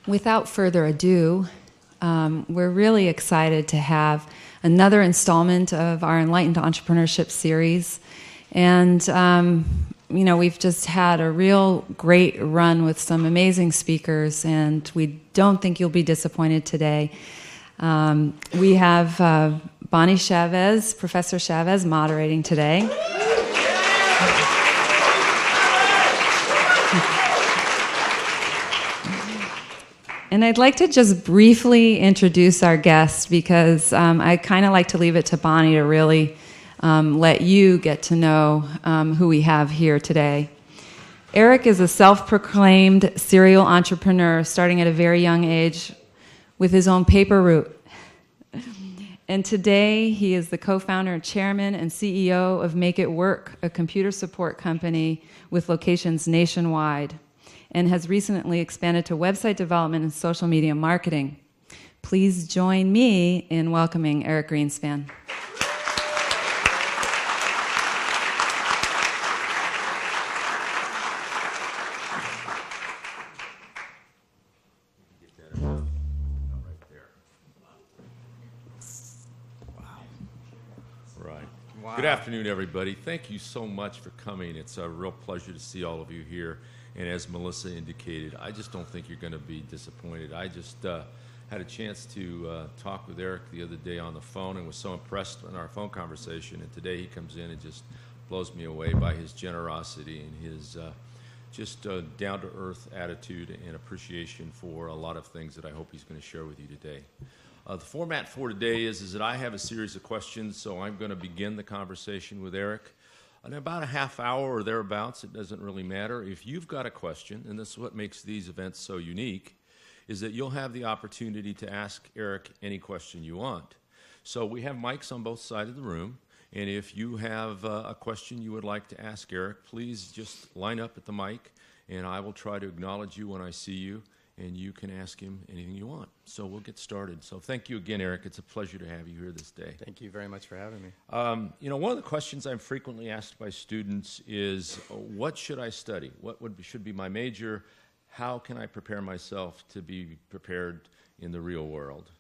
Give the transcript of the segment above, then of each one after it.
Without further ado, we're really excited to have another installment of our Enlightened Entrepreneurship series. And, we've just had a real great run with some amazing speakers, and we don't think you'll be disappointed today. We have Bonnie Chavez, Professor Chavez, moderating today. And I'd like to just briefly introduce our guest because I kind of like to leave it to Bonnie to really let you get to know who we have here today. Eric is a self-proclaimed serial entrepreneur starting at a very young age with his own paper route. And today he is the co-founder, chairman, and CEO of Make It Work, a computer support company with locations nationwide, and has recently expanded to website development and social media marketing. Please join me in welcoming Eric Greenspan. Good afternoon, everybody. Thank you so much for coming. It's a real pleasure to see all of you here. And as Melissa indicated, I just don't think you're going to be disappointed. I just had a chance to talk with Eric the other day on the phone and was so impressed in our phone conversation. And today he comes in and just blows me away by his generosity and his just down-to-earth attitude and appreciation for a lot of things that I hope he's going to share with you today. The format for today is that I have a series of questions, so I'm going to begin the conversation with Eric. In about a half hour or thereabouts, it doesn't really matter. If you've got a question, and this is what makes these events so unique, is that you'll have the opportunity to ask Eric any question you want. So we have mics on both sides of the room, and if you have a question you would like to ask Eric, please just line up at the mic, and I will try to acknowledge you when I see you, and you can ask him anything you want. So we'll get started. So thank you again, Eric. It's a pleasure to have you here this day. Thank you very much for having me. One of the questions I'm frequently asked by students is, what should I study? What should be my major? How can I prepare myself to be prepared in the real world?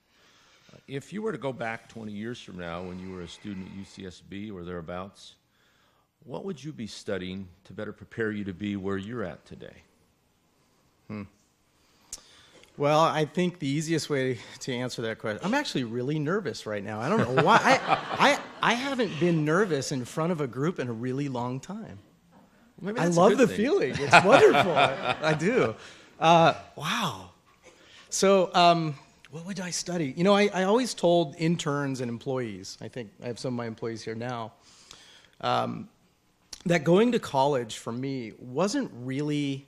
If you were to go back 20 years from now when you were a student at UCSB or thereabouts, what would you be studying to better prepare you to be where you're at today? Well, I think the easiest way to answer that question, I'm actually really nervous right now. I don't know why. I haven't been nervous in front of a group in a really long time. I love the feeling. It's wonderful. I do. Wow. So what would I study? I always told interns and employees, I think I have some of my employees here now, that going to college for me wasn't really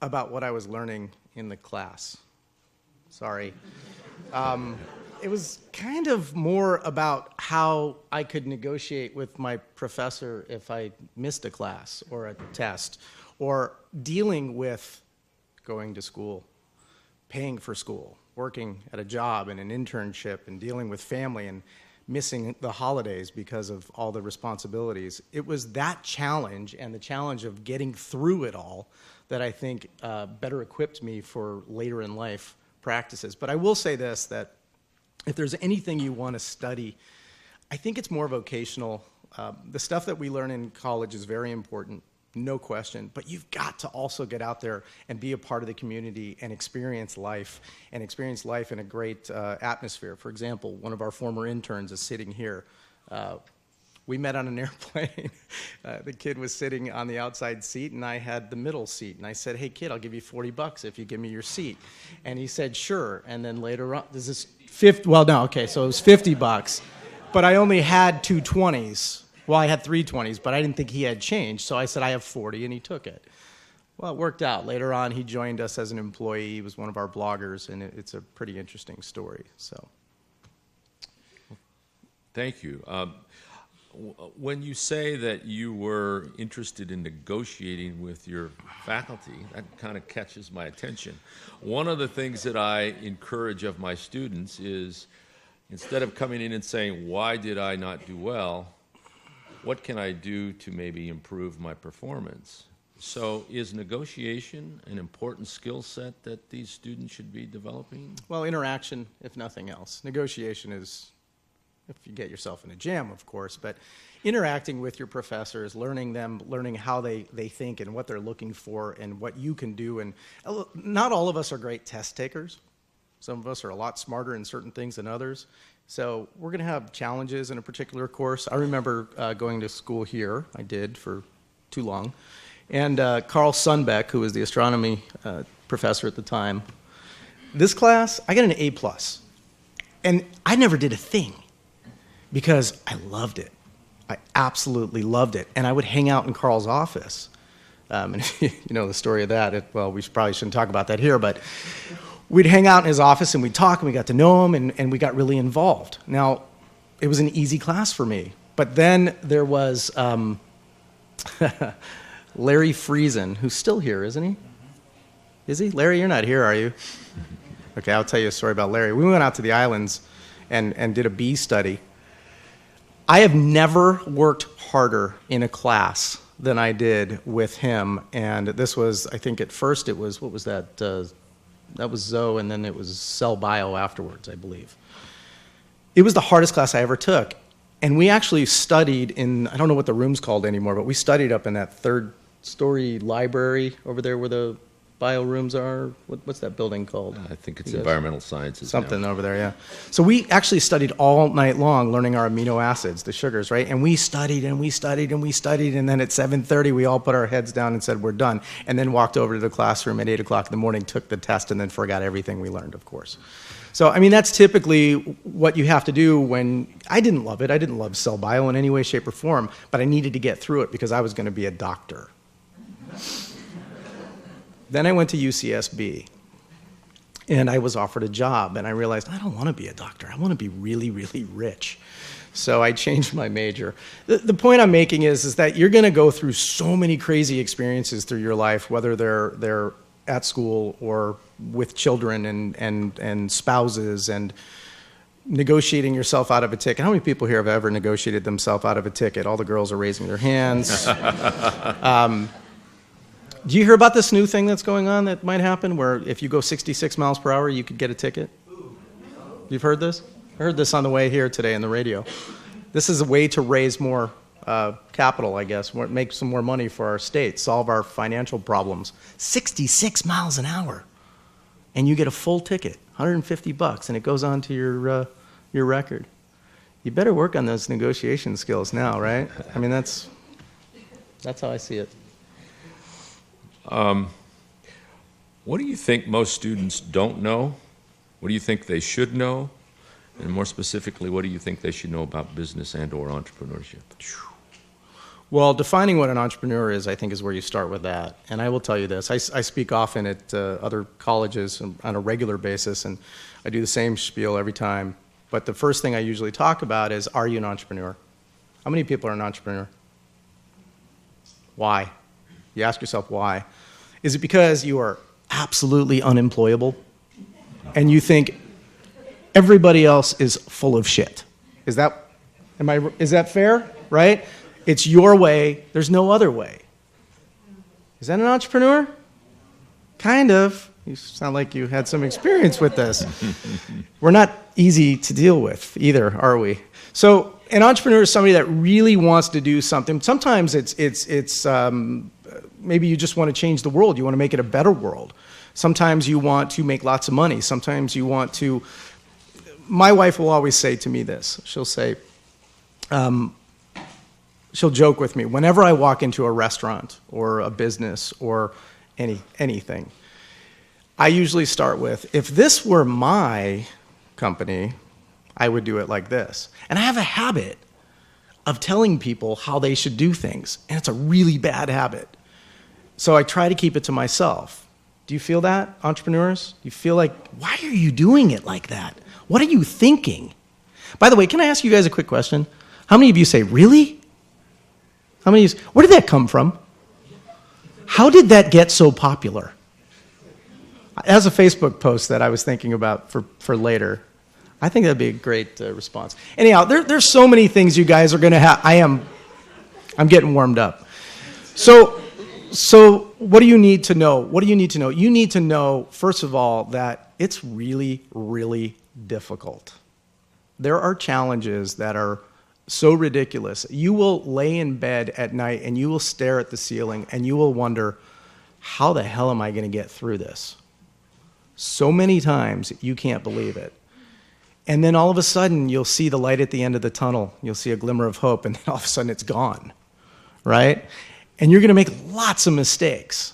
about what I was learning in the class. Sorry. It was kind of more about how I could negotiate with my professor if I missed a class or a test, or dealing with going to school, paying for school, working at a job and an internship, and dealing with family and missing the holidays because of all the responsibilities. It was that challenge and the challenge of getting through it all that I think better equipped me for later in life practices. But I will say this, that if there's anything you want to study, I think it's more vocational. The stuff that we learn in college is very important, no question, but you've got to also get out there and be a part of the community and experience life in a great atmosphere. For example, one of our former interns is sitting here. We met on an airplane. The kid was sitting on the outside seat, and I had the middle seat. And I said, "Hey, kid, I'll give you $40 if you give me your seat." And he said, "Sure." And then later on, this is 50. Well, no, okay, so it was $50, but I only had two 20s. Well, I had three 20s, but I didn't think he had change. So I said, "I have 40," and he took it. Well, it worked out. Later on, he joined us as an employee. He was one of our bloggers, and it's a pretty interesting story. So, thank you. When you say that you were interested in negotiating with your faculty, that kind of catches my attention. One of the things that I encourage of my students is Instead of coming in and saying, why did I not do well? What can I do to maybe improve my performance? So is negotiation an important skill set that these students should be developing? Well, interaction, if nothing else. Negotiation is, if you get yourself in a jam, of course, but interacting with your professors, learning how they think and what they're looking for and what you can do. And not all of us are great test takers. Some of us are a lot smarter in certain things than others. So we're going to have challenges in a particular course. I remember going to school here. I did for too long. And Carl Sundbeck, who was the astronomy professor at the time, this class, I got an A+. And I never did a thing because I loved it. I absolutely loved it. And I would hang out in Carl's office. And you know the story of that. Well, we probably shouldn't talk about that here, but we'd hang out in his office and we'd talk and we got to know him and we got really involved. Now, it was an easy class for me. But then there was Larry Friesen, who's still here, isn't he? Is he? Larry, you're not here, are you? Okay, I'll tell you a story about Larry. We went out to the islands and did a bee study. I have never worked harder in a class than I did with him. And this was, I think at first it was, what was that? That was Zoe, and then it was Cell Bio afterwards, I believe. It was the hardest class I ever took. And we actually studied in, I don't know what the room's called anymore, but we studied up in that third-story library over there where the bio rooms are. What's that building called? I think it's environmental sciences. Something over there, yeah. So we actually studied all night long learning our amino acids, the sugars, right? And we studied and we studied and we studied, and then at 7:30 we all put our heads down and said we're done, and then walked over to the classroom at 8 o'clock in the morning, took the test, and then forgot everything we learned, of course. So, I mean, that's typically what you have to do when, I didn't love it. I didn't love cell bio in any way, shape, or form, but I needed to get through it because I was going to be a doctor. Then I went to UCSB, and I was offered a job, and I realized I don't want to be a doctor. I want to be really, really rich. So I changed my major. The point I'm making is that you're going to go through so many crazy experiences through your life, whether they're at school or with children and spouses and negotiating yourself out of a ticket. How many people here have ever negotiated themselves out of a ticket? All the girls are raising their hands. Do you hear about this new thing that's going on that might happen where if you go 66 miles per hour, you could get a ticket? You've heard this? I heard this on the way here today on the radio. This is a way to raise more capital, I guess, make some more money for our state, solve our financial problems. 66 miles an hour. And you get a full ticket, $150, and it goes on to your record. You better work on those negotiation skills now, right? I mean, that's how I see it. What do you think most students don't know? What do you think they should know? And more specifically, what do you think they should know about business and or entrepreneurship? Well, defining what an entrepreneur is, I think, is where you start with that. And I will tell you this. I speak often at other colleges on a regular basis, and I do the same spiel every time. But the first thing I usually talk about is, are you an entrepreneur? How many people are an entrepreneur? Why? You ask yourself why. Is it because you are absolutely unemployable and you think everybody else is full of shit? Is that fair? Right? It's your way. There's no other way. Is that an entrepreneur? Kind of. You sound like you had some experience with this. We're not easy to deal with either, are we? So an entrepreneur is somebody that really wants to do something. Sometimes it's maybe you just want to change the world. You want to make it a better world. Sometimes you want to make lots of money. Sometimes you want to... My wife will always say to me this. She'll say, she'll joke with me. Whenever I walk into a restaurant or a business or anything, I usually start with, if this were my company, I would do it like this. And I have a habit of telling people how they should do things, and it's a really bad habit. So I try to keep it to myself. Do you feel that, entrepreneurs? Do you feel like, why are you doing it like that? What are you thinking? By the way, can I ask you guys a quick question? How many of you say, really? How many of you, where did that come from? How did that get so popular? As a Facebook post that I was thinking about for later. I think that'd be a great response. Anyhow, there's so many things you guys are going to have. I'm getting warmed up. So what do you need to know? What do you need to know? You need to know, first of all, that it's really, really difficult. There are challenges that are so ridiculous. You will lay in bed at night and you will stare at the ceiling and you will wonder, how the hell am I going to get through this? So many times you can't believe it. And then all of a sudden you'll see the light at the end of the tunnel. You'll see a glimmer of hope, and then all of a sudden it's gone, right? And you're going to make lots of mistakes.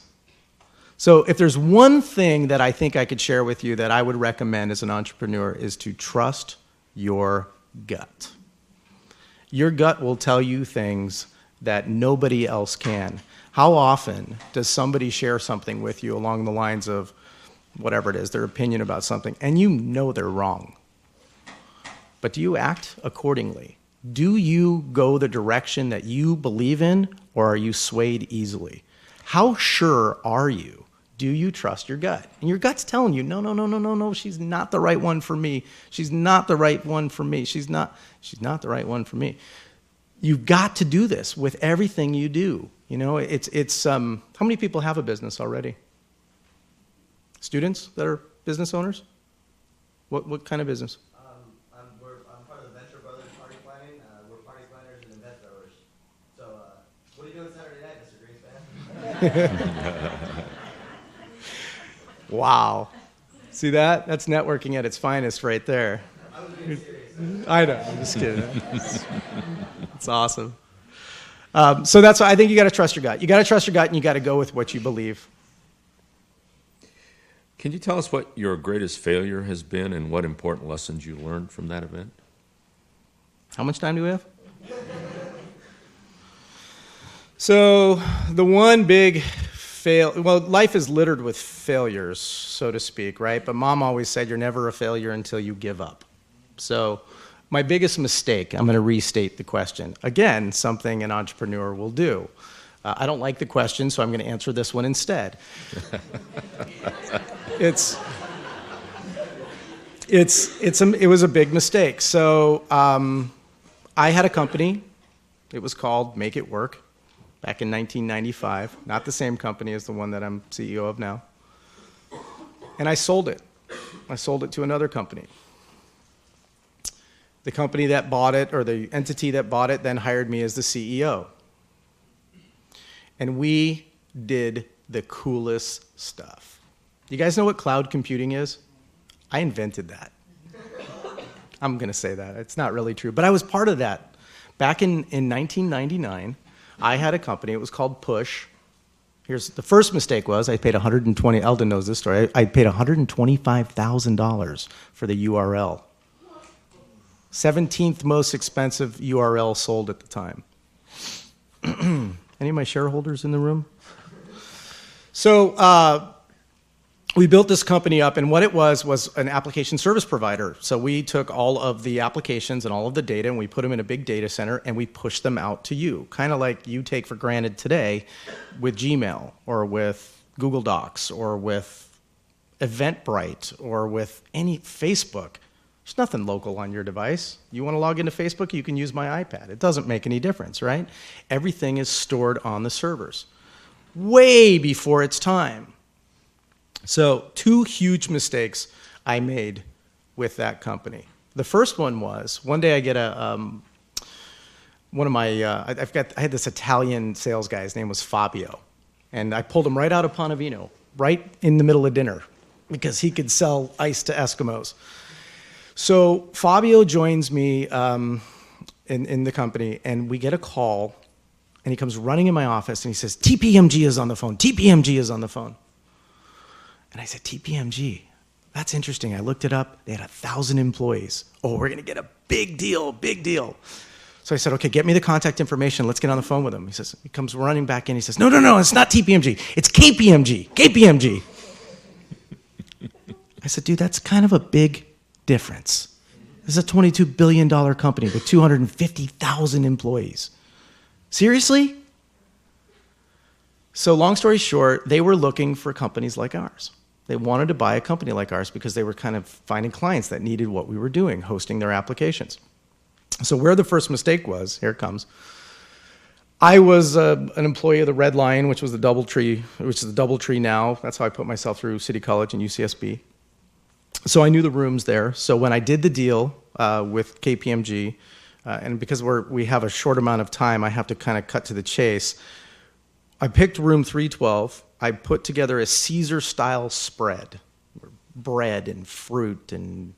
So if there's one thing that I think I could share with you that I would recommend as an entrepreneur is to trust your gut. Your gut will tell you things that nobody else can. How often does somebody share something with you along the lines of whatever it is, their opinion about something, and you know they're wrong? But do you act accordingly? Do you go the direction that you believe in, or are you swayed easily? How sure are you? Do you trust your gut? And your gut's telling you, no, she's not the right one for me. She's not the right one for me. She's not the right one for me. You've got to do this with everything you do. You know, it's how many people have a business already? Students that are business owners? What kind of business? I'm part of the Venture Brothers Party Planning. We're party planners and event throwers. So, what are you doing Saturday night, Mr. Greenspan? Wow. See that? That's networking at its finest right there. I was being serious. I know. I'm just kidding. It's awesome. So that's why I think you got to trust your gut. You got to trust your gut, and you got to go with what you believe. Can you tell us what your greatest failure has been and what important lessons you learned from that event? How much time do we have? So the one big life is littered with failures, so to speak, right? But Mom always said you're never a failure until you give up. So my biggest mistake, I'm going to restate the question. Again, something an entrepreneur will do. I don't like the question, so I'm going to answer this one instead. It was a big mistake. So I had a company. It was called Make It Work back in 1995. Not the same company as the one that I'm CEO of now. And I sold it. I sold it to another company. The company that bought it, or the entity that bought it, then hired me as the CEO. And we did the coolest stuff. You guys know what cloud computing is? I invented that. I'm going to say that. It's not really true. But I was part of that. Back in 1999, I had a company. It was called Push. Here's the first mistake was I paid $120. Eldon knows this story. I paid $125,000 for the URL. 17th most expensive URL sold at the time. Any of my shareholders in the room? So we built this company up, and what it was an application service provider. So we took all of the applications and all of the data, and we put them in a big data center, and we pushed them out to you, kind of like you take for granted today with Gmail or with Google Docs or with Eventbrite or with any Facebook. There's nothing local on your device. You want to log into Facebook, you can use my iPad. It doesn't make any difference, right? Everything is stored on the servers way before its time. So 2 huge mistakes I made with that company. The first one was, one day I get I had this Italian sales guy, his name was Fabio, and I pulled him right out of Panavino, right in the middle of dinner, because he could sell ice to Eskimos. So Fabio joins me in the company, and we get a call, and he comes running in my office, and he says, TPMG is on the phone, TPMG is on the phone. And I said, TPMG, that's interesting. I looked it up. They had 1,000 employees. Oh, we're going to get a big deal, big deal. So I said, okay, get me the contact information. Let's get on the phone with him. He comes running back in. He says, no, it's not TPMG. It's KPMG. I said, dude, that's kind of a big difference. This is a $22 billion company with 250,000 employees. Seriously? So long story short, they were looking for companies like ours. They wanted to buy a company like ours because they were kind of finding clients that needed what we were doing, hosting their applications. So where the first mistake was, here it comes. I was an employee of the Red Lion, which was the DoubleTree, which is the DoubleTree now. That's how I put myself through City College and UCSB. So I knew the rooms there. So when I did the deal with KPMG, and because we have a short amount of time, I have to kind of cut to the chase. I picked room 312. I put together a Caesar-style spread, bread and fruit and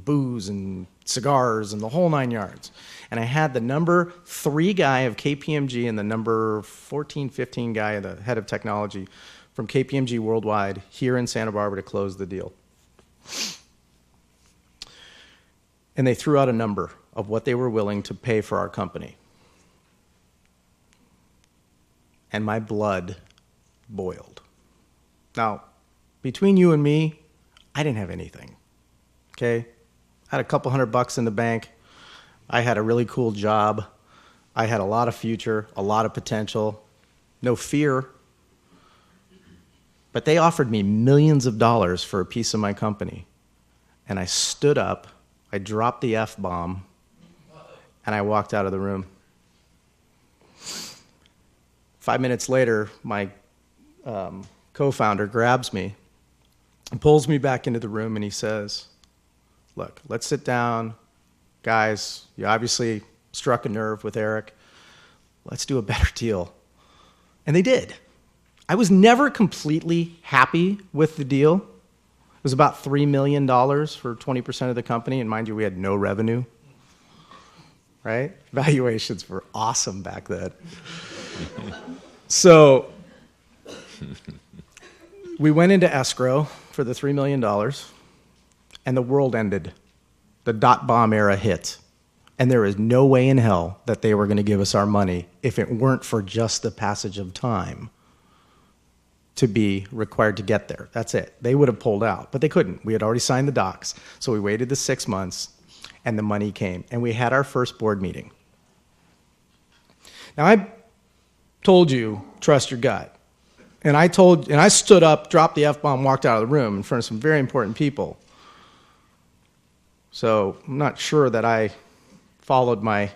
booze and cigars and the whole 9 yards. And I had the number 3 guy of KPMG and the number 14, 15 guy, the head of technology from KPMG Worldwide here in Santa Barbara to close the deal. And they threw out a number of what they were willing to pay for our company. And my blood boiled. Now, between you and me, I didn't have anything. Okay? I had a couple $100 in the bank. I had a really cool job. I had a lot of future, a lot of potential, no fear. But they offered me millions of dollars for a piece of my company. And I stood up, I dropped the F-bomb, and I walked out of the room. 5 minutes later, my co-founder grabs me and pulls me back into the room, and he says, look, let's sit down. Guys, you obviously struck a nerve with Eric. Let's do a better deal. And they did. I was never completely happy with the deal. It was about $3 million for 20% of the company, and mind you, we had no revenue. Right? Valuations were awesome back then. So we went into escrow for the $3 million, and the world ended. The dot-bomb era hit. And there is no way in hell that they were going to give us our money if it weren't for just the passage of time to be required to get there. That's it. They would have pulled out, but they couldn't. We had already signed the docs. So we waited the 6 months, and the money came. And we had our first board meeting. Now, I told you, trust your gut. And I stood up, dropped the F-bomb, walked out of the room in front of some very important people. So I'm not sure that I followed my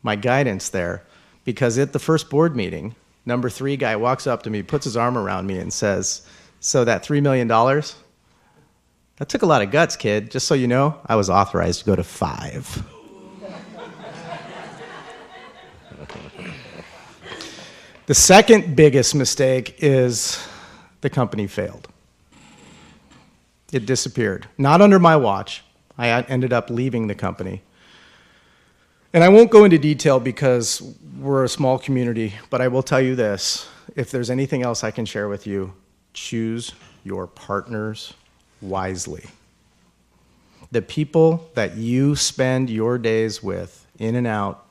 guidance there, because at the first board meeting, number 3 guy walks up to me, puts his arm around me and says, so that $3 million, that took a lot of guts, kid. Just so you know, I was authorized to go to 5. The second biggest mistake is the company failed. It disappeared. Not under my watch. I ended up leaving the company. And I won't go into detail because we're a small community, but I will tell you this. If there's anything else I can share with you, choose your partners wisely. The people that you spend your days with, in and out,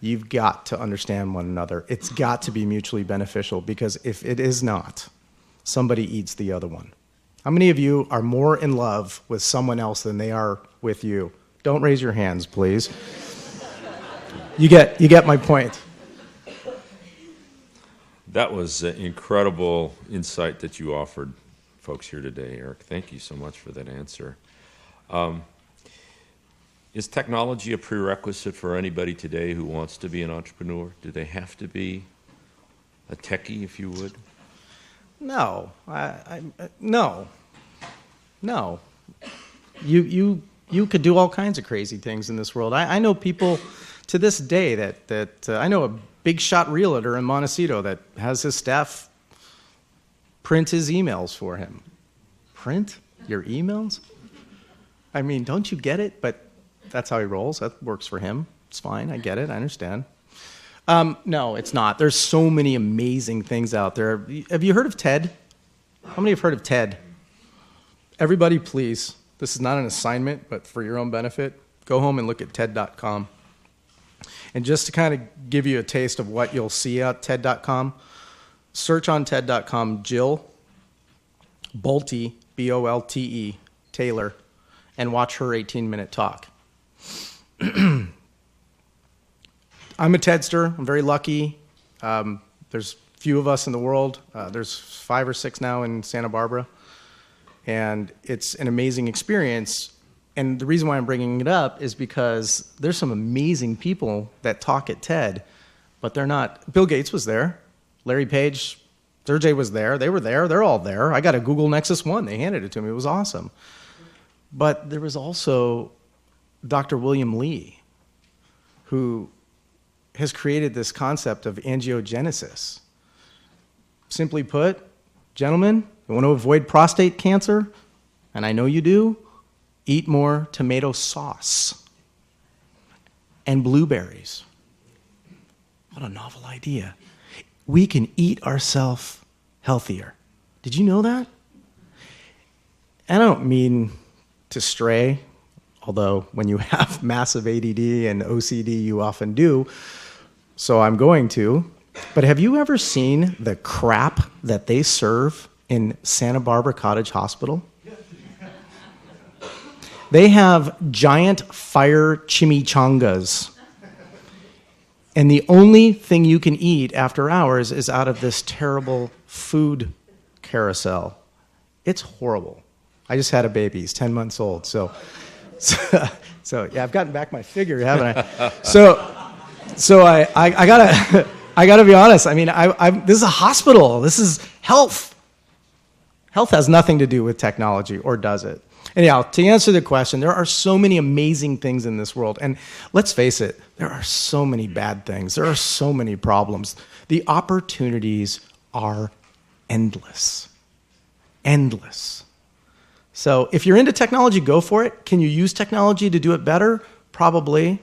you've got to understand one another. It's got to be mutually beneficial, because if it is not, somebody eats the other one. How many of you are more in love with someone else than they are with you? Don't raise your hands, please. You get my point. That was incredible insight that you offered folks here today, Eric. Thank you so much for that answer. Is technology a prerequisite for anybody today who wants to be an entrepreneur? Do they have to be a techie, if you would? No. No. You could do all kinds of crazy things in this world. I know people to this day that I know a big shot realtor in Montecito that has his staff print his emails for him. Print your emails? I mean, don't you get it? But that's how he rolls. That works for him. It's fine. I get it. I understand. No, it's not. There's so many amazing things out there. Have you heard of TED? How many have heard of TED? Everybody, please. This is not an assignment, but for your own benefit, go home and look at TED.com. And just to kind of give you a taste of what you'll see at TED.com, search on TED.com Jill Bolte, B-O-L-T-E, Taylor, and watch her 18-minute talk. I'm a TEDster. I'm very lucky. There's few of us in the world. There's 5 or 6 now in Santa Barbara. And it's an amazing experience. And the reason why I'm bringing it up is because there's some amazing people that talk at TED, but they're not. Bill Gates was there. Larry Page, Sergey was there. They were there. They're all there. I got a Google Nexus 1. They handed it to me. It was awesome. But there was also Dr. William Lee, who has created this concept of angiogenesis. Simply put, gentlemen, you want to avoid prostate cancer, and I know you do, eat more tomato sauce and blueberries. What a novel idea. We can eat ourselves healthier. Did you know that? I don't mean to stray, although when you have massive ADD and OCD, you often do, so I'm going to. But have you ever seen the crap that they serve in Santa Barbara Cottage Hospital? They have giant fire chimichangas. And the only thing you can eat after hours is out of this terrible food carousel. It's horrible. I just had a baby. He's 10 months old. So yeah, I've gotten back my figure, haven't I? So I gotta be honest. I mean, this is a hospital. This is health. Health has nothing to do with technology, or does it? Anyhow, to answer the question, there are so many amazing things in this world. And let's face it, there are so many bad things. There are so many problems. The opportunities are endless. Endless. So if you're into technology, go for it. Can you use technology to do it better? Probably.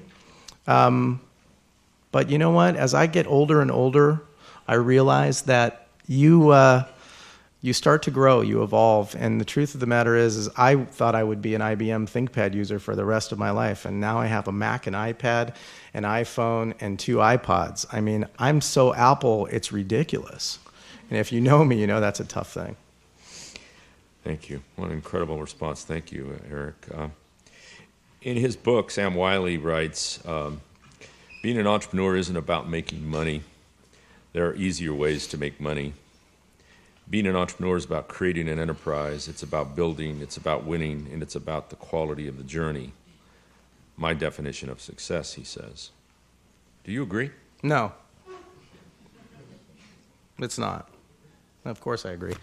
But you know what? As I get older and older, I realize that you start to grow, you evolve. And the truth of the matter is I thought I would be an IBM ThinkPad user for the rest of my life. And now I have a Mac, an iPad, an iPhone, and 2 iPods. I mean, I'm so Apple, it's ridiculous. And if you know me, you know that's a tough thing. Thank you. What an incredible response. Thank you, Eric. In his book, Sam Wiley writes, being an entrepreneur isn't about making money. There are easier ways to make money. Being an entrepreneur is about creating an enterprise. It's about building, it's about winning, and it's about the quality of the journey. My definition of success, he says. Do you agree? No. It's not. Of course I agree.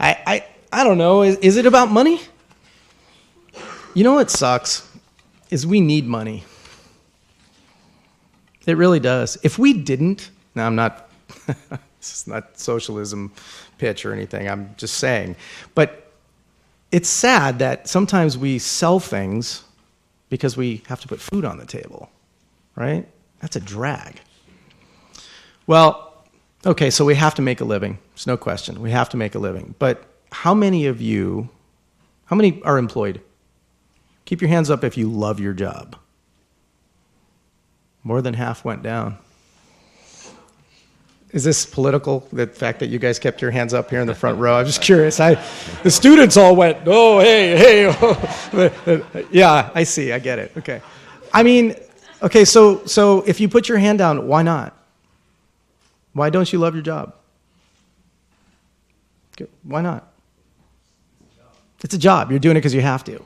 I don't know. Is it about money? You know what sucks? Is we need money. It really does. If we didn't, now I'm not, this is not socialism pitch or anything, I'm just saying. But it's sad that sometimes we sell things because we have to put food on the table, right? That's a drag. Well, okay, so we have to make a living. There's no question. We have to make a living. But how many are employed? Keep your hands up if you love your job. More than half went down. Is this political, the fact that you guys kept your hands up here in the front row? I'm just curious. The students all went, oh, hey. Oh. Yeah, I see. I get it. Okay. I mean, okay, so if you put your hand down, why not? Why don't you love your job? Okay, why not? It's a job. You're doing it because you have to.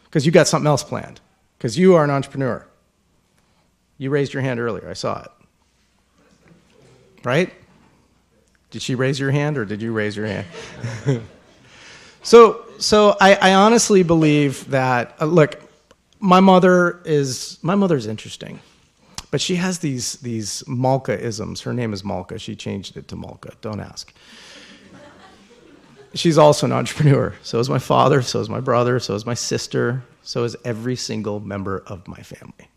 Because you got something else planned. Because you are an entrepreneur. You raised your hand earlier. I saw it. Right? Did she raise your hand or did you raise your hand? So I honestly believe that, look, my mother's interesting, but she has these Malka-isms. Her name is Malka. She changed it to Malka. Don't ask. She's also an entrepreneur. So is my father, so is my brother, so is my sister, so is every single member of my family.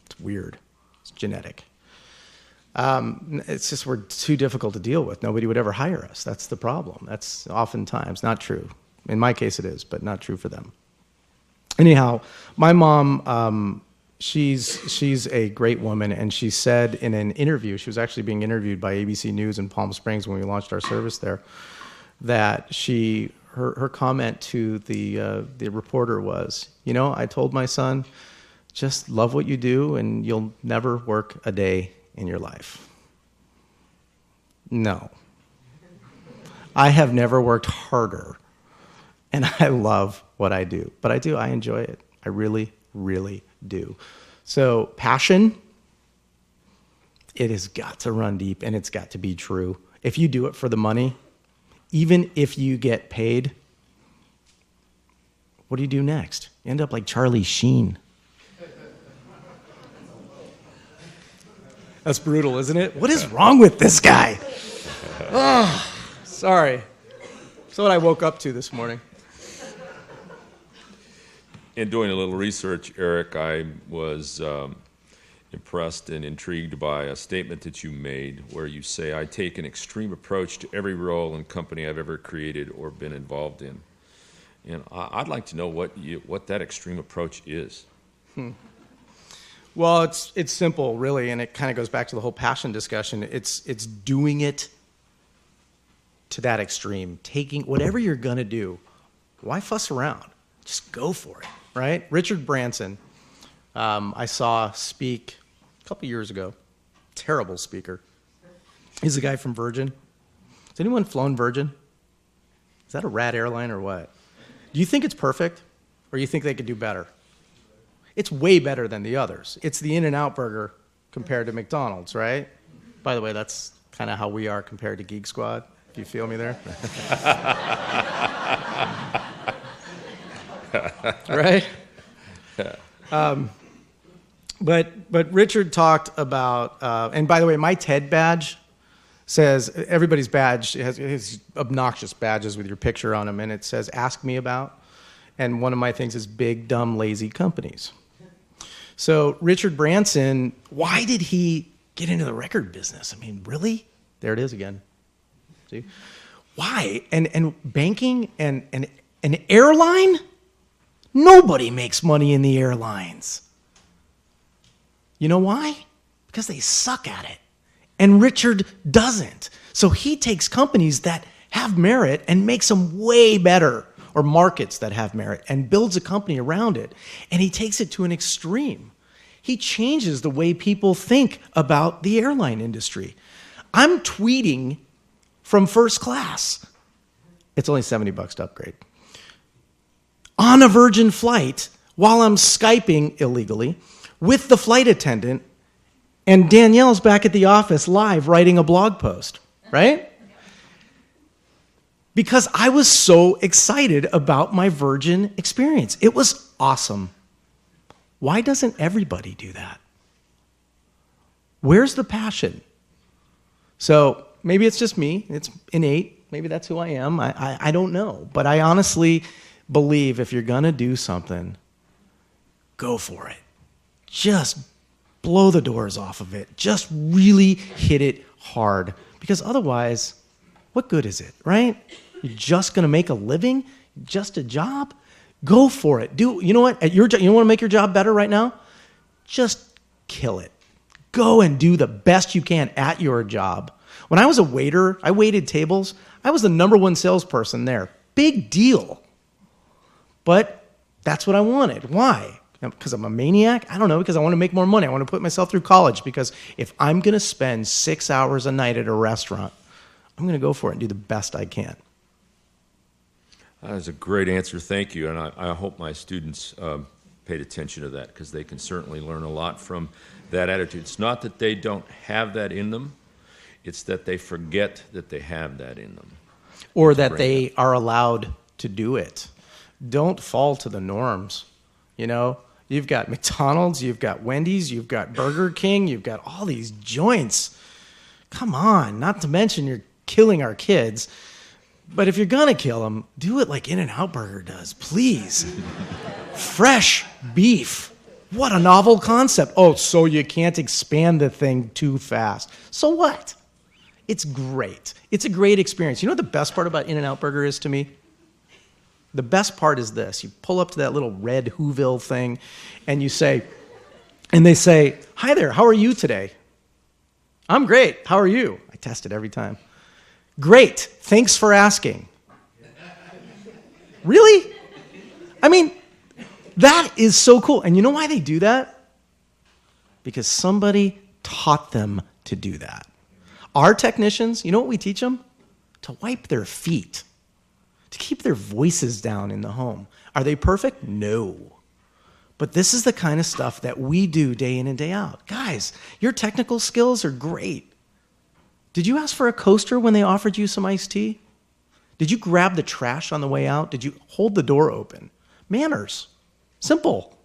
It's weird. It's genetic. It's just we're too difficult to deal with. Nobody would ever hire us. That's the problem. That's oftentimes not true. In my case it is, but not true for them. Anyhow, my mom, she's a great woman, and she said in an interview, she was actually being interviewed by ABC News in Palm Springs when we launched our service there, that her comment to the reporter was, you know, I told my son, just love what you do and you'll never work a day in your life. No. I have never worked harder, and I love what I do. But I enjoy it. I really, really do. So passion, it has got to run deep, and it's got to be true. If you do it for the money, even if you get paid, what do you do next? You end up like Charlie Sheen. That's brutal, isn't it? What is wrong with this guy? Oh, sorry. That's what I woke up to this morning. In doing a little research, Eric, I was impressed and intrigued by a statement that you made where you say, I take an extreme approach to every role and company I've ever created or been involved in. And I'd like to know what that extreme approach is. Well, it's simple, really, and it kind of goes back to the whole passion discussion. It's doing it to that extreme. Taking whatever you're going to do, why fuss around? Just go for it, right? Richard Branson, I saw speak a couple years ago. Terrible speaker. He's a guy from Virgin. Has anyone flown Virgin? Is that a rat airline or what? Do you think it's perfect, or you think they could do better? It's way better than the others. It's the In-N-Out burger compared to McDonald's, right? By the way, that's kind of how we are compared to Geek Squad. Do you feel me there? Right? But Richard talked about, and by the way, my TED badge says, everybody's badge has obnoxious badges with your picture on them, and it says, ask me about. And one of my things is big, dumb, lazy companies. So Richard Branson, why did he get into the record business? I mean, really? There it is again. See? Why? And banking and an airline? Nobody makes money in the airlines. You know why? Because they suck at it. And Richard doesn't. So he takes companies that have merit and makes them way better, or markets that have merit, and builds a company around it. And he takes it to an extreme. He changes the way people think about the airline industry. I'm tweeting from first class. It's only $70 to upgrade. On a Virgin flight, while I'm Skyping illegally with the flight attendant, and Danielle's back at the office live writing a blog post, right? Because I was so excited about my Virgin experience. It was awesome. Why doesn't everybody do that? Where's the passion? So maybe it's just me. It's innate. Maybe that's who I am. I don't know. But I honestly believe if you're going to do something, go for it. Just blow the doors off of it. Just really hit it hard. Because otherwise, what good is it, right? You're just going to make a living? Just a job? Go for it. You know what? At your job, you want to make your job better right now? Just kill it. Go and do the best you can at your job. When I was a waiter, I waited tables. I was the #1 salesperson there. Big deal. But that's what I wanted. Why? Because I'm a maniac? I don't know, because I want to make more money. I want to put myself through college, because if I'm going to spend 6 hours a night at a restaurant, I'm going to go for it and do the best I can. That was a great answer. Thank you. And I hope my students paid attention to that, because they can certainly learn a lot from that attitude. It's not that they don't have that in them. It's that they forget that they have that in them. Or that they are allowed to do it. Don't fall to the norms. You know, you've got McDonald's, you've got Wendy's, you've got Burger King, you've got all these joints. Come on, not to mention you're killing our kids. But if you're going to kill them, do it like In-N-Out Burger does, please. Fresh beef. What a novel concept. Oh, so you can't expand the thing too fast. So what? It's great. It's a great experience. You know what the best part about In-N-Out Burger is to me? The best part is this. You pull up to that little red Whoville thing, and you say, and they say, hi there, how are you today? I'm great. How are you? I test it every time. Great. Thanks for asking. Really? I mean, that is so cool. And you know why they do that? Because somebody taught them to do that. Our technicians, you know what we teach them? To wipe their feet, to keep their voices down in the home. Are they perfect? No. But this is the kind of stuff that we do day in and day out. Guys, your technical skills are great. Did you ask for a coaster when they offered you some iced tea? Did you grab the trash on the way out? Did you hold the door open? Manners. Simple.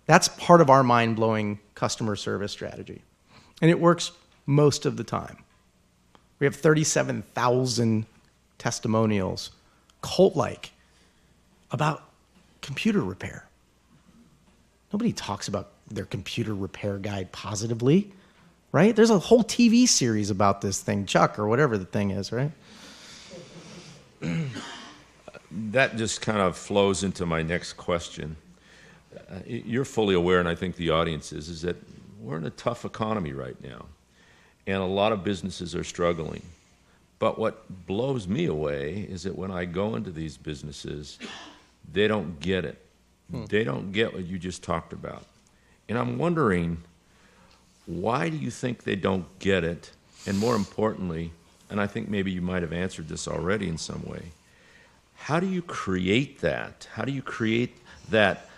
That's part of our mind-blowing customer service strategy. And it works most of the time. We have 37,000 testimonials, cult-like, about computer repair. Nobody talks about their computer repair guide positively, right? There's a whole TV series about this thing, Chuck, or whatever the thing is, right? That just kind of flows into my next question. You're fully aware, and I think the audience is that we're in a tough economy right now, and a lot of businesses are struggling. But what blows me away is that when I go into these businesses, they don't get it. They don't get what you just talked about. And I'm wondering, why do you think they don't get it? And more importantly, and I think maybe you might have answered this already in some way, how do you create that? How do you create that,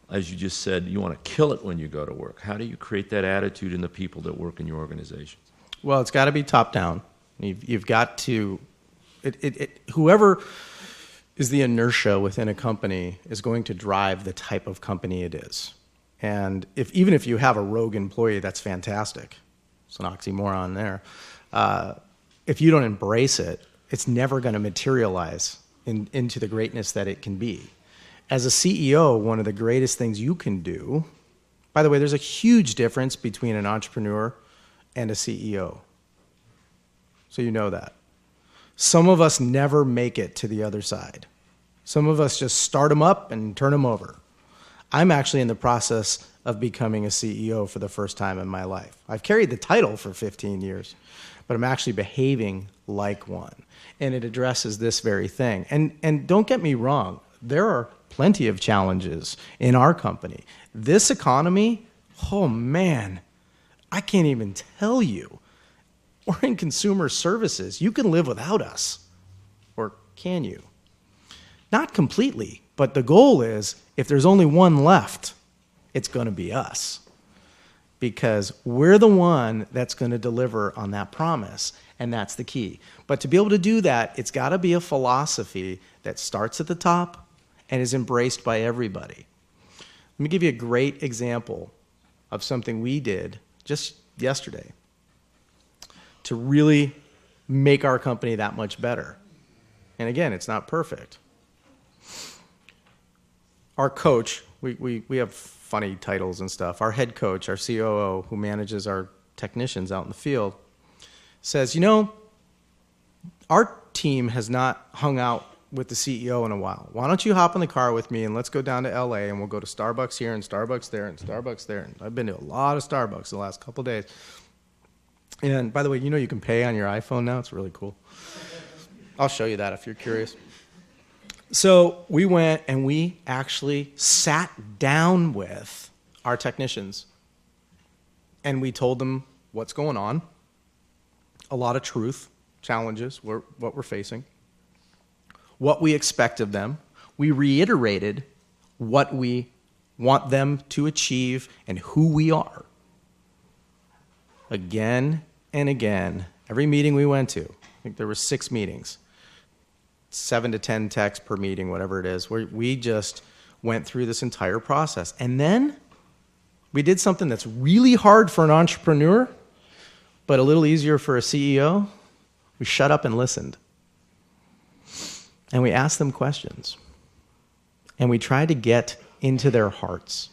as you just said, you want to kill it when you go to work? How do you create that attitude in the people that work in your organizations? Well, it's got to be top down. You've got to, whoever is the inertia within a company is going to drive the type of company it is. And even if you have a rogue employee, that's fantastic. It's an oxymoron there. If you don't embrace it, it's never going to materialize into the greatness that it can be. As a CEO, one of the greatest things you can do, by the way, there's a huge difference between an entrepreneur and a CEO. So you know that. Some of us never make it to the other side. Some of us just start them up and turn them over. I'm actually in the process of becoming a CEO for the first time in my life. I've carried the title for 15 years, but I'm actually behaving like one. And it addresses this very thing. And don't get me wrong, there are plenty of challenges in our company. This economy, oh man, I can't even tell you. We're in consumer services. You can live without us. Or can you? Not completely, but the goal is if there's only one left, it's going to be us. Because we're the one that's going to deliver on that promise, and that's the key. But to be able to do that, it's got to be a philosophy that starts at the top and is embraced by everybody. Let me give you a great example of something we did just yesterday to really make our company that much better. And again, it's not perfect. Our coach, we have funny titles and stuff. Our head coach, our COO, who manages our technicians out in the field, says, you know, our team has not hung out with the CEO in a while. Why don't you hop in the car with me and let's go down to LA and we'll go to Starbucks here and Starbucks there and Starbucks there. And I've been to a lot of Starbucks the last couple of days. And by the way, you know you can pay on your iPhone now? It's really cool. I'll show you that if you're curious. So we went and we actually sat down with our technicians and we told them what's going on, a lot of truth, challenges, what we're facing, what we expect of them. We reiterated what we want them to achieve and who we are. Again and again, every meeting we went to, I think there were 6 meetings, 7 to 10 texts per meeting, whatever it is, where we just went through this entire process. And then we did something that's really hard for an entrepreneur, but a little easier for a CEO. We shut up and listened. And we asked them questions. And we tried to get into their hearts.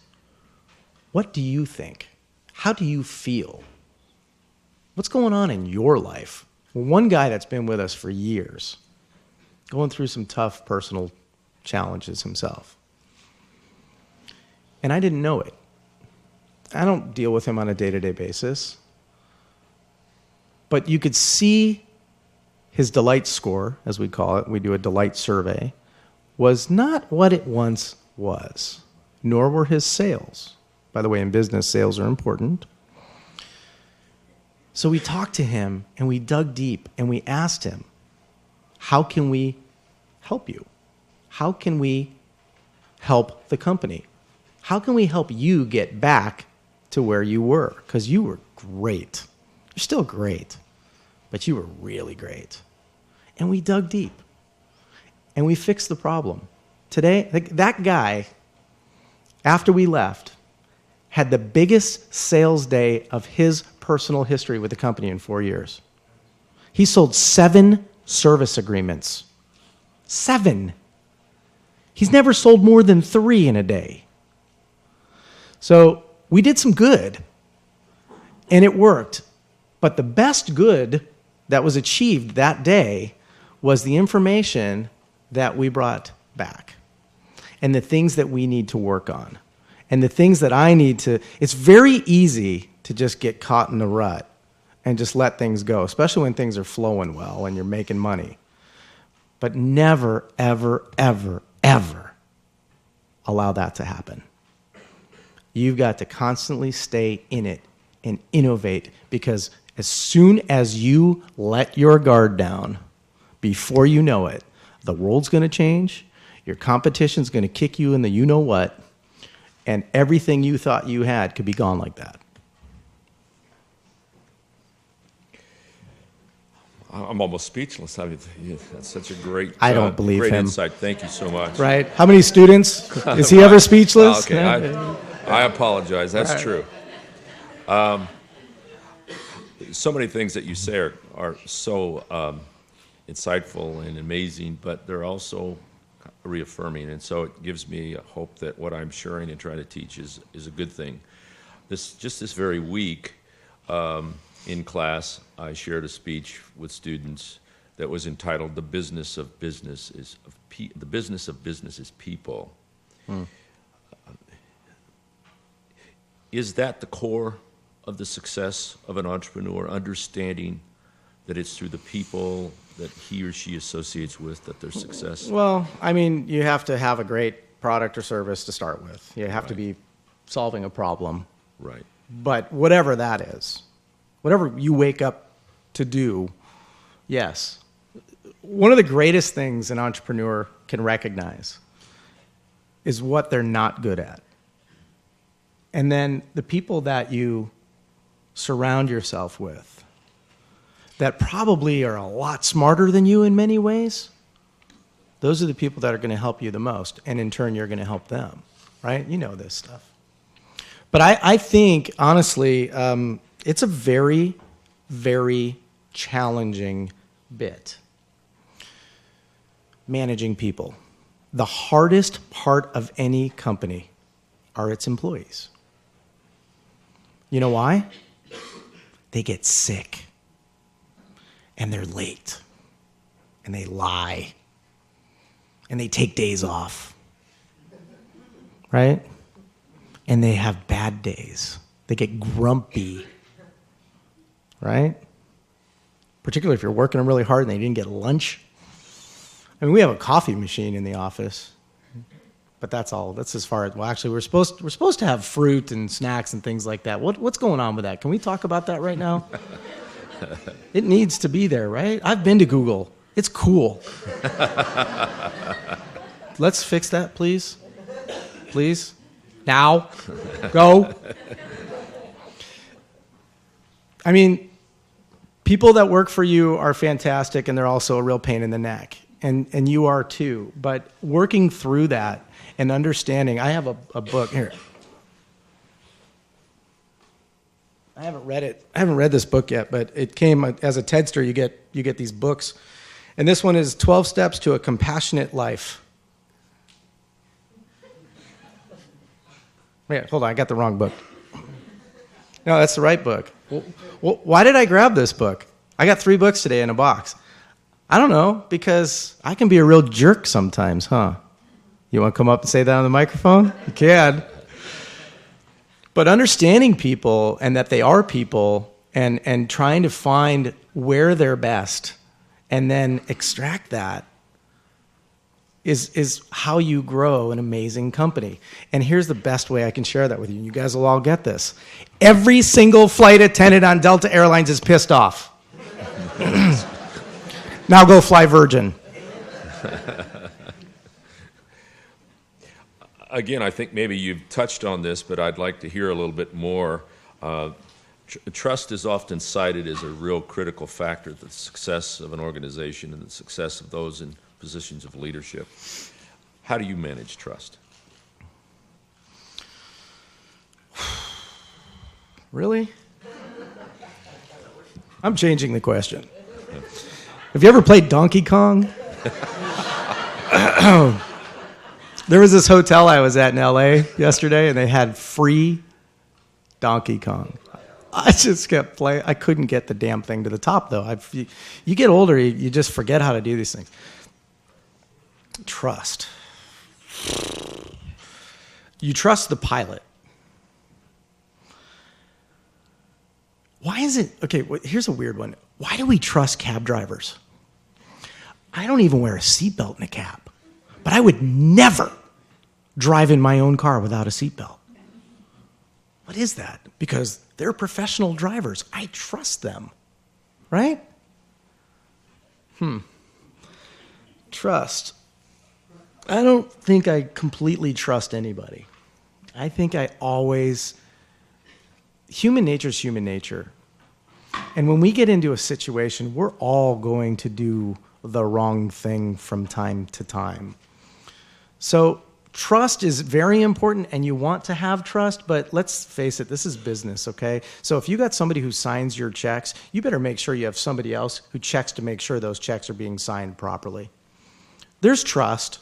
What do you think? How do you feel? What's going on in your life? Well, one guy that's been with us for years, going through some tough personal challenges himself. And I didn't know it. I don't deal with him on a day-to-day basis. But you could see his delight score, as we call it, we do a delight survey, was not what it once was, nor were his sales. By the way, in business, sales are important. So we talked to him, and we dug deep, and we asked him, how can we help you? How can we help the company? How can we help you get back to where you were? Because you were great. You're still great, but you were really great. And we dug deep, and we fixed the problem. Today, that guy, after we left, had the biggest sales day of his personal history with the company in 4 years. He sold 7 service agreements. 7. He's never sold more than 3 in a day. So we did some good, and it worked. But the best good that was achieved that day was the information that we brought back and the things that we need to work on and the things that I need to. It's very easy to just get caught in the rut and just let things go, especially when things are flowing well and you're making money. But never, ever, ever, ever allow that to happen. You've got to constantly stay in it and innovate, because as soon as you let your guard down, before you know it, the world's going to change, your competition's going to kick you in the you-know-what, and everything you thought you had could be gone like that. I'm almost speechless. I mean, that's such a great, I don't believe great him. insight. Thank you so much. Right? How many students? Is he ever speechless? Okay, I apologize. That's true. So many things that you say are so insightful and amazing, but they're also reaffirming, and so it gives me a hope that what I'm sharing and trying to teach is a good thing. This very week in class, I shared a speech with students that was entitled "The Business of Business is the Business of Business is People." Is that the core of the success of an entrepreneur, understanding that it's through the people that he or she associates with that their success? Well, I mean, you have to have a great product or service to start with. You have to be solving a problem. Right. But whatever that is, whatever you wake up to do, yes. One of the greatest things an entrepreneur can recognize is what they're not good at. And then the people that you surround yourself with that probably are a lot smarter than you in many ways, those are the people that are going to help you the most. And in turn, you're going to help them, right? You know this stuff. But I think, honestly, it's a very, very challenging bit. Managing people. The hardest part of any company are its employees. You know why? They get sick, and they're late, and they lie, and they take days off, right? And they have bad days. They get grumpy, right? Particularly if you're working really hard and they didn't get lunch. I mean, we have a coffee machine in the office, but that's all. That's as far as, well, actually, we're supposed to have fruit and snacks and things like that. What's going on with that? Can we talk about that right now? It needs to be there, right? I've been to Google. It's cool. Let's fix that, please. Please. Now. Go. I mean, people that work for you are fantastic, and they're also a real pain in the neck. And you are too. But working through that and understanding, I have a book here. I haven't read it. I haven't read this book yet, but it came as a TEDster. You get these books, and this one is 12 Steps to a Compassionate Life. Wait, hold on. I got the wrong book. No, that's the right book. Well, why did I grab this book? I got 3 books today in a box. I don't know, because I can be a real jerk sometimes, huh? You want to come up and say that on the microphone? You can. But understanding people and that they are people and trying to find where they're best and then extract that is how you grow an amazing company. And here's the best way I can share that with you. You guys will all get this. Every single flight attendant on Delta Airlines is pissed off. Now go fly Virgin. Again, I think maybe you've touched on this, but I'd like to hear a little bit more. Trust is often cited as a real critical factor to the success of an organization and the success of those in positions of leadership. How do you manage trust? Really? I'm changing the question. Have you ever played Donkey Kong? There was this hotel I was at in LA yesterday, and they had free Donkey Kong. I just kept playing. I couldn't get the damn thing to the top, though. You get older, you just forget how to do these things. Trust. You trust the pilot. Why is it, okay, here's a weird one. Why do we trust cab drivers? I don't even wear a seatbelt in a cab, but I would never drive in my own car without a seatbelt. What is that? Because they're professional drivers. I trust them, right? Trust. I don't think I completely trust anybody. I think human nature is human nature. And when we get into a situation, we're all going to do the wrong thing from time to time. So trust is very important, and you want to have trust, but let's face it, this is business, okay? So if you got somebody who signs your checks, you better make sure you have somebody else who checks to make sure those checks are being signed properly. There's trust,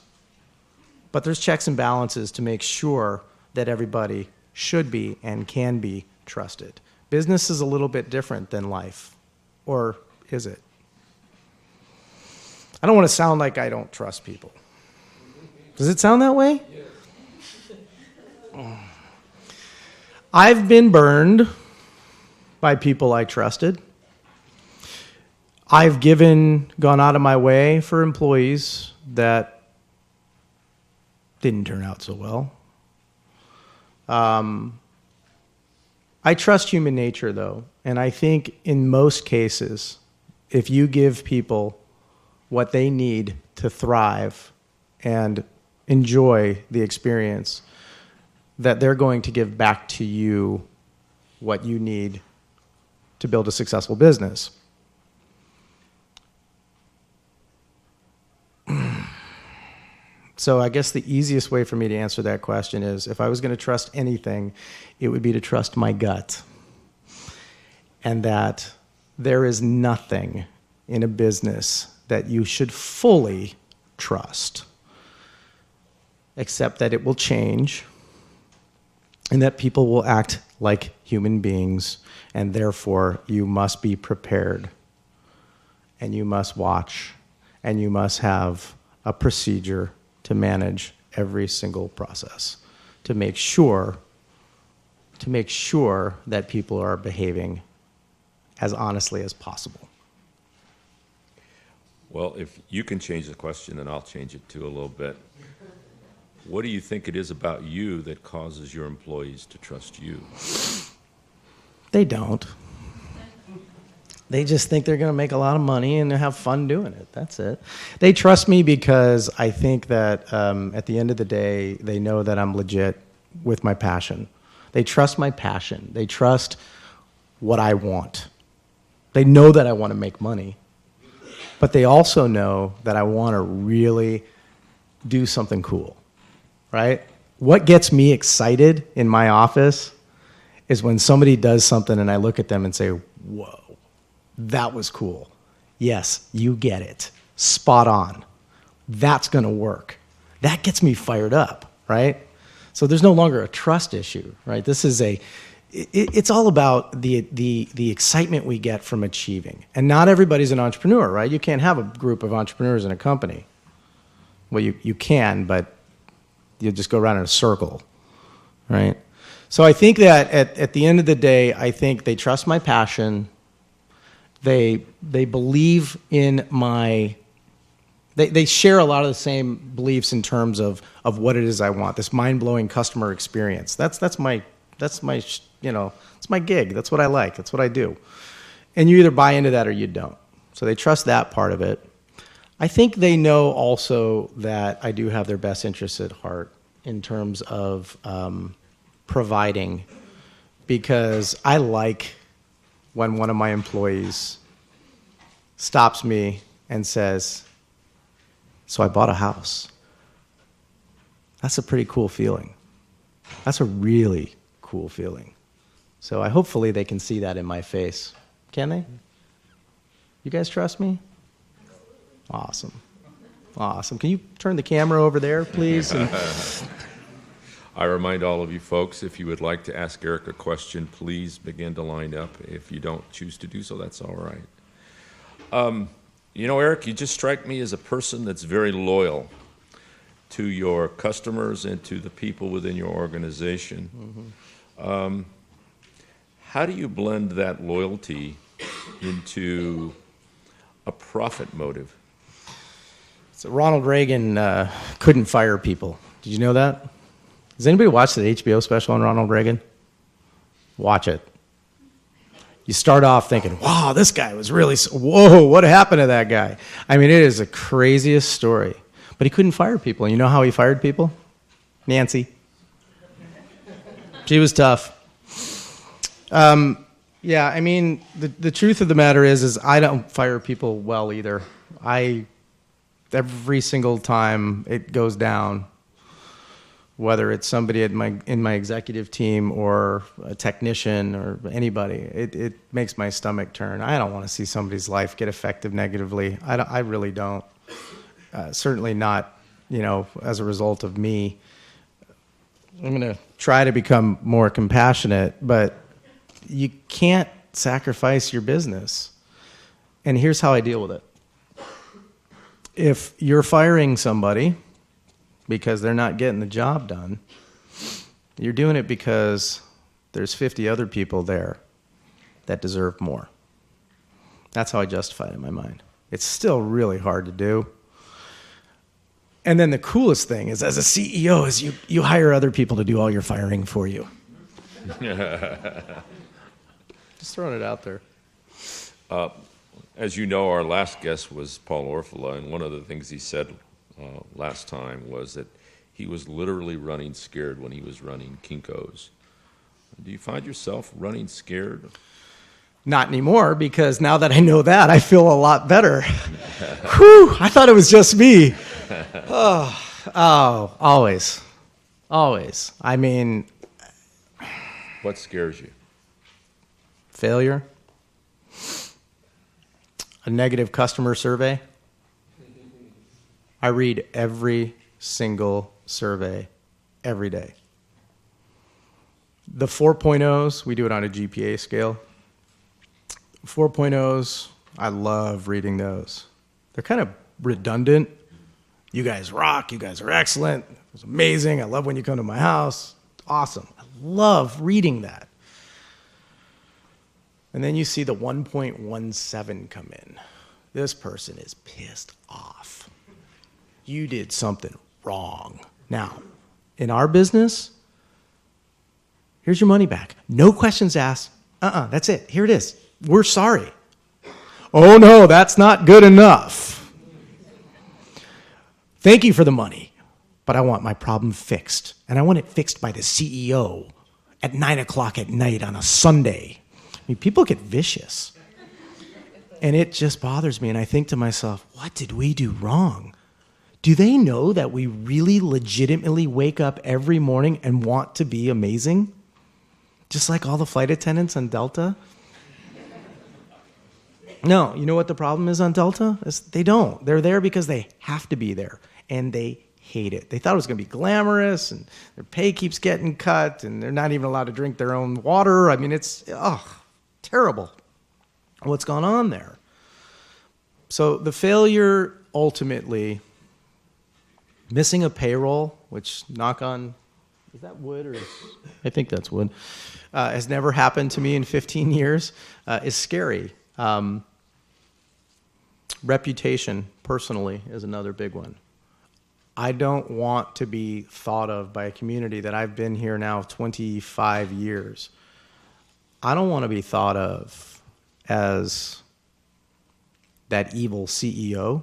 but there's checks and balances to make sure that everybody should be and can be trusted. Business is a little bit different than life, or is it? I don't want to sound like I don't trust people. Does it sound that way? Yes. I've been burned by people I trusted. I've gone out of my way for employees that didn't turn out so well. I trust human nature, though, and I think in most cases, if you give people what they need to thrive and enjoy the experience, that they're going to give back to you what you need to build a successful business. So I guess the easiest way for me to answer that question is, if I was going to trust anything, it would be to trust my gut. And that there is nothing in a business that you should fully trust, except that it will change and that people will act like human beings, and therefore you must be prepared, and you must watch, and you must have a procedure to manage every single process, to make sure that people are behaving as honestly as possible. Well, if you can change the question, then I'll change it too a little bit. What do you think it is about you that causes your employees to trust you? They don't. They just think they're going to make a lot of money and have fun doing it. That's it. They trust me because I think that at the end of the day, they know that I'm legit with my passion. They trust my passion. They trust what I want. They know that I want to make money, but they also know that I want to really do something cool, right? What gets me excited in my office is when somebody does something and I look at them and say, whoa. That was cool. Yes, you get it. Spot on. That's going to work. That gets me fired up, right? So there's no longer a trust issue, right? This is it's all about the excitement we get from achieving. And not everybody's an entrepreneur, right? You can't have a group of entrepreneurs in a company. Well, you can, but you'll just go around in a circle, right? So I think that at the end of the day, I think they trust my passion. They believe in my They share a lot of the same beliefs in terms of what it is I want. This mind-blowing customer experience. That's my it's my gig. That's what I like. That's what I do. And you either buy into that or you don't. So they trust that part of it. I think they know also that I do have their best interests at heart in terms of providing, because I like when one of my employees stops me and says, "So I bought a house." That's a pretty cool feeling. That's a really cool feeling. So hopefully they can see that in my face. Can they? You guys trust me? Awesome. Awesome. Can you turn the camera over there, please? I remind all of you folks, if you would like to ask Eric a question, please begin to line up. If you don't choose to do so, that's all right. Eric, you just strike me as a person that's very loyal to your customers and to the people within your organization. Mm-hmm. How do you blend that loyalty into a profit motive? So Ronald Reagan couldn't fire people. Did you know that? Has anybody watched the HBO special on Ronald Reagan? Watch it. You start off thinking, wow, this guy was really, whoa, what happened to that guy? I mean, it is the craziest story. But he couldn't fire people. And you know how he fired people? Nancy. She was tough. Yeah, I mean, the truth of the matter is I don't fire people well either. Every single time it goes down, whether it's somebody in my executive team or a technician or anybody, it makes my stomach turn. I don't want to see somebody's life get affected negatively. I really don't. Certainly not, as a result of me. I'm going to try to become more compassionate, but you can't sacrifice your business. And here's how I deal with it. If you're firing somebody because they're not getting the job done, you're doing it because there's 50 other people there that deserve more. That's how I justify it in my mind. It's still really hard to do. And then the coolest thing is, as a CEO, is you hire other people to do all your firing for you. Just throwing it out there. As you know, our last guest was Paul Orfila, and one of the things he said last time was that he was literally running scared when he was running Kinko's. Do you find yourself running scared? Not anymore, because now that I know that, I feel a lot better. Whew, I thought it was just me. Oh, always. Always. I mean... What scares you? Failure. A negative customer survey. I read every single survey every day. The 4.0s, we do it on a GPA scale. 4.0s, I love reading those. They're kind of redundant. You guys rock. You guys are excellent. It was amazing. I love when you come to my house. Awesome. I love reading that. And then you see the 1.17 come in. This person is pissed off. You did something wrong. Now, in our business, here's your money back. No questions asked. That's it. Here it is. We're sorry. Oh, no, that's not good enough. Thank you for the money, but I want my problem fixed. And I want it fixed by the CEO at 9 o'clock at night on a Sunday. I mean, people get vicious. And it just bothers me. And I think to myself, what did we do wrong? Do they know that we really legitimately wake up every morning and want to be amazing? Just like all the flight attendants on Delta? No, you know what the problem is on Delta? They don't. They're there because they have to be there, and they hate it. They thought it was going to be glamorous, and their pay keeps getting cut, and they're not even allowed to drink their own water. I mean, it's terrible what's gone on there. So the failure, ultimately, missing a payroll, which, knock on, is that wood or I think that's wood, has never happened to me in 15 years, is scary. Reputation, personally, is another big one. I don't want to be thought of by a community that I've been here now 25 years. I don't want to be thought of as that evil CEO.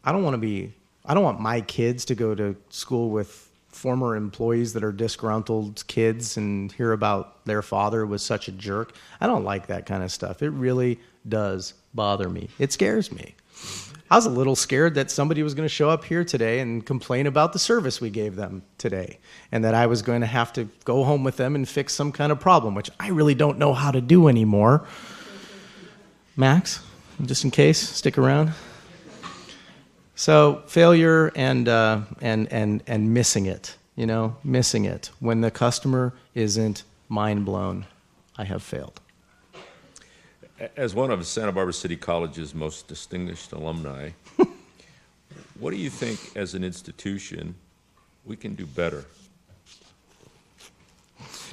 I don't want my kids to go to school with former employees that are disgruntled kids and hear about their father was such a jerk. I don't like that kind of stuff. It really does bother me. It scares me. I was a little scared that somebody was going to show up here today and complain about the service we gave them today, and that I was going to have to go home with them and fix some kind of problem, which I really don't know how to do anymore. Max, just in case, stick around. So failure and missing it, missing it. When the customer isn't mind blown, I have failed. As one of Santa Barbara City College's most distinguished alumni, what do you think, as an institution, we can do better?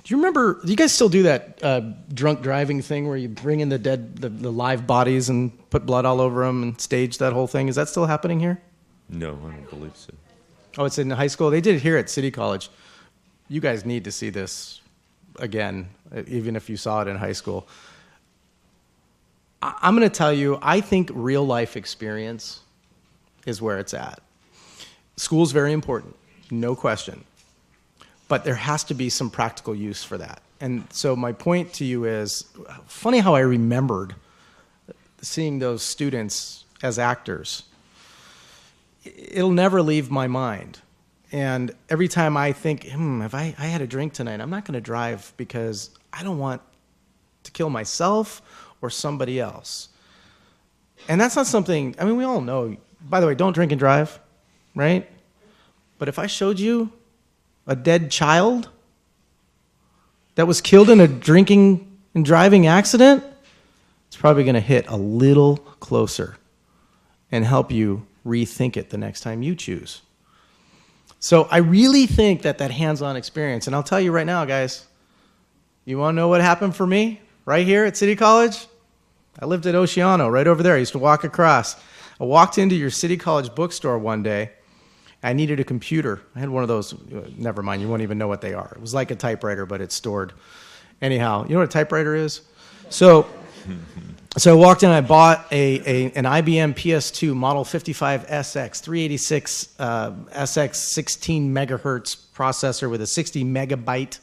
Do you guys still do that drunk driving thing where you bring in the live bodies and put blood all over them and stage that whole thing? Is that still happening here? No, I don't believe so. Oh, it's in high school? They did it here at City College. You guys need to see this again, even if you saw it in high school. I'm going to tell you, I think real life experience is where it's at. School's very important, no question. But there has to be some practical use for that. And so my point to you is, funny how I remembered seeing those students as actors. It'll never leave my mind. And every time I think, if I had a drink tonight, I'm not going to drive because I don't want to kill myself or somebody else. And that's not something, we all know, by the way, don't drink and drive, right? But if I showed you a dead child that was killed in a drinking and driving accident, it's probably going to hit a little closer and help you rethink it the next time you choose. So I really think that hands-on experience, and I'll tell you right now, guys, you want to know what happened for me right here at City College? I lived at Oceano, right over there. I used to walk across. I walked into your City College bookstore one day. I needed a computer. I had one of those. Never mind, you won't even know what they are. It was like a typewriter, but it's stored. Anyhow, you know what a typewriter is? So I walked in and I bought an IBM PS2 Model 55SX, 386 SX 16 megahertz processor with a 60 megabyte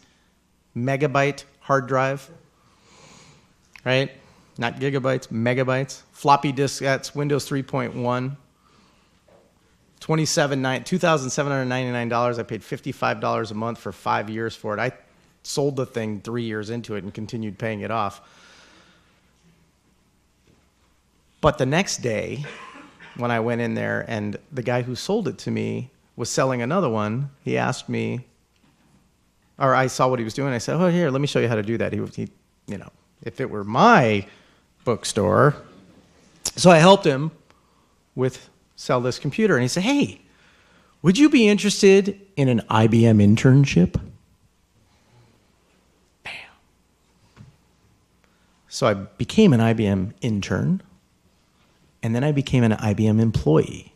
hard drive, right? Not gigabytes, megabytes. Floppy diskettes, Windows 3.1. $2,799. I paid $55 a month for 5 years for it. I sold the thing 3 years into it and continued paying it off. But the next day, when I went in there and the guy who sold it to me was selling another one, he asked me, or I saw what he was doing. I said, "Oh, here, let me show you how to do that." He if it were my bookstore, so I helped him sell this computer, and he said, "Hey, would you be interested in an IBM internship?" Bam. So I became an IBM intern, and then I became an IBM employee.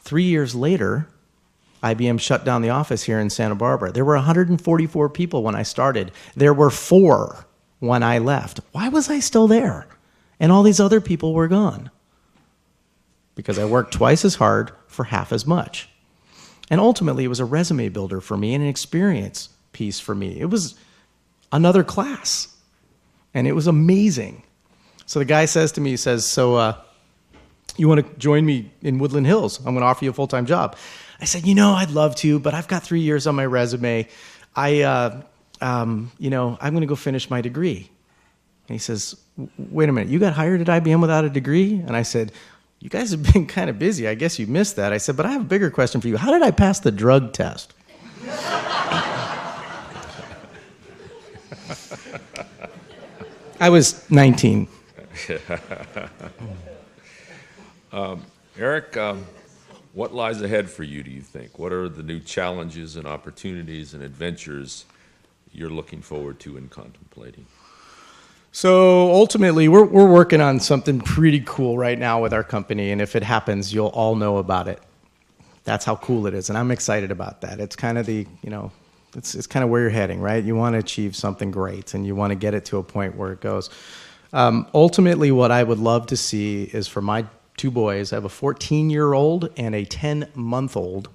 3 years later, IBM shut down the office here in Santa Barbara. There were 144 people when I started. There were 4 when I left. Why was I still there? And all these other people were gone. Because I worked twice as hard for half as much. And ultimately, it was a resume builder for me and an experience piece for me. It was another class. And it was amazing. So the guy says to me, he says, "So you want to join me in Woodland Hills? I'm going to offer you a full-time job." I said, "I'd love to, but I've got 3 years on my resume. I'm going to go finish my degree." And he says, "Wait a minute, you got hired at IBM without a degree?" And I said, "You guys have been kind of busy. I guess you missed that." I said, "But I have a bigger question for you. How did I pass the drug test?" I was 19. Eric, what lies ahead for you, do you think? What are the new challenges and opportunities and adventures you're looking forward to and contemplating? So ultimately, we're working on something pretty cool right now with our company, and if it happens, you'll all know about it. That's how cool it is, and I'm excited about that. It's kind of it's kind of where you're heading, right? You want to achieve something great, and you want to get it to a point where it goes. Ultimately, what I would love to see is for my two boys. I have a 14-year-old and a 10-month-old.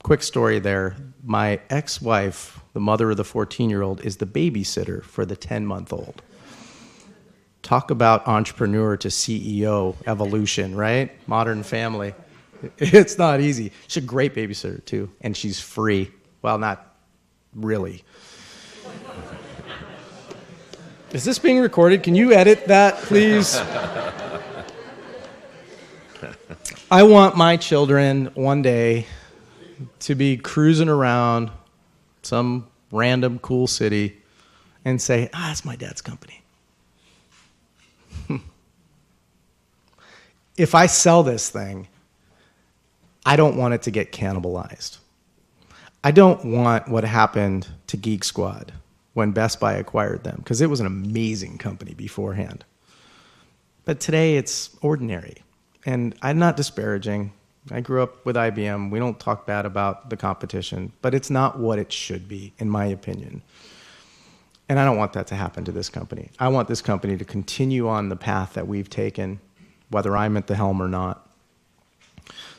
Quick story there. My ex-wife, the mother of the 14-year-old, is the babysitter for the 10-month-old. Talk about entrepreneur to CEO evolution, right? Modern family. It's not easy. She's a great babysitter, too, and she's free. Well, not really. Is this being recorded? Can you edit that, please? I want my children one day to be cruising around some random cool city and say, that's my dad's company. If I sell this thing, I don't want it to get cannibalized. I don't want what happened to Geek Squad when Best Buy acquired them, because it was an amazing company beforehand. But today it's ordinary. And I'm not disparaging. I grew up with IBM. We don't talk bad about the competition, but it's not what it should be, in my opinion. And I don't want that to happen to this company. I want this company to continue on the path that we've taken, whether I'm at the helm or not.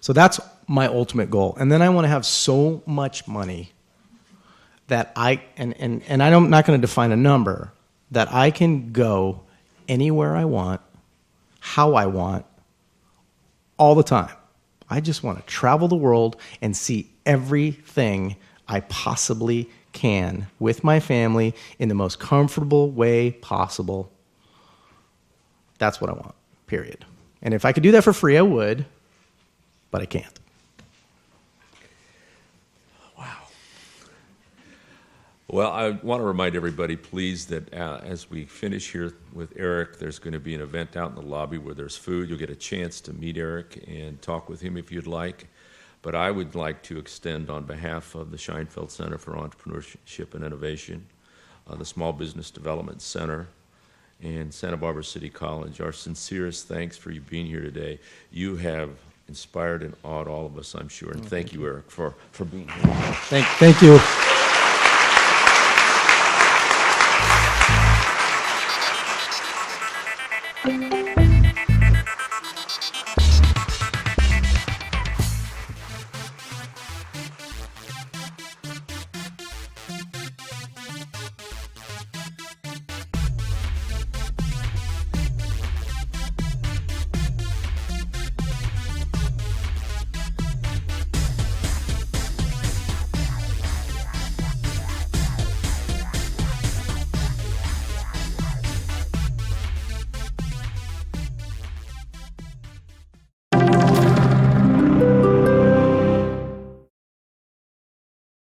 So that's my ultimate goal. And then I want to have so much money that I'm not going to define a number, that I can go anywhere I want, how I want, all the time. I just want to travel the world and see everything I possibly can with my family in the most comfortable way possible. That's what I want, period. And if I could do that for free, I would, but I can't. Well, I want to remind everybody, please, that as we finish here with Eric, there's going to be an event out in the lobby where there's food. You'll get a chance to meet Eric and talk with him if you'd like. But I would like to extend, on behalf of the Scheinfeld Center for Entrepreneurship and Innovation, the Small Business Development Center, and Santa Barbara City College, our sincerest thanks for you being here today. You have inspired and awed all of us, I'm sure. And thank you, Eric, for being here. Thank you. Thank you.